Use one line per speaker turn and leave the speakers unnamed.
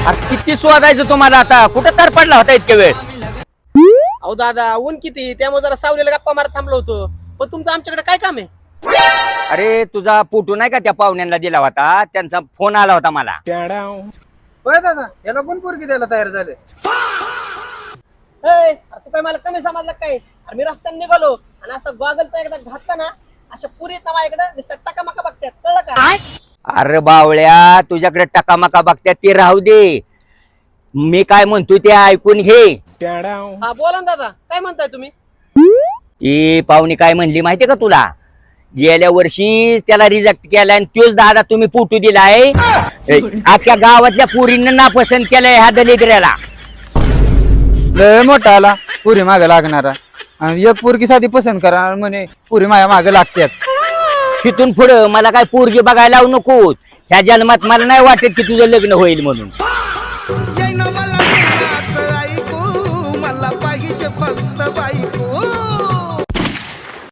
अरे किती शोधायचं तुम्हाला आता, कुठं तर पडला होता इतक्या वेळ?
अहो दादा ऊन किती, त्यामुळे जरा सावलीला गप्पा मारत थांबलो होतो. पण तुमचं आमच्याकडे काय काम आहे?
अरे तुझा फोटो नाही का त्या पाहुण्यांना दिला होता, त्यांचा फोन आला होता मला.
होय दादा, याला कोण पोरगी द्यायला तयार झाले?
अरे तू काय मला कमी समजला काय? अरे मी रस्त्याने निघालो आणि असं गॉगलचा एकदा घातला ना, अशा पुरी माझ्याकडे नुसतं टकामका बघतात, कळलं का?
अरे बावळ्या, तुझ्याकडे टकामका बघत्यात ते राहू दे, मी काय म्हणतो ते ऐकून घे.
हा बोला ना दादा, काय म्हणताय तुम्ही?
ती पाहुणी काय म्हणली माहितीये का तुला? गेल्या वर्षी त्याला रिजेक्ट केलाय आणि तोच दादा तुम्ही फोटो दिलाय. अख्ख्या गावातल्या पुरींना नापसंत केलंय ह्या दलिद्र्याला.
लय मोठा आला पुरी मागे लागणारा, आणि एक पोरगी साधी पसंत करा म्हणे पुरी माझ्या मागे लागतात.
तिथून पुढं मला काय पोरगी बघायला लावू नको. ह्या जन्मात मला नाही वाटत की तुझं लग्न होईल म्हणून.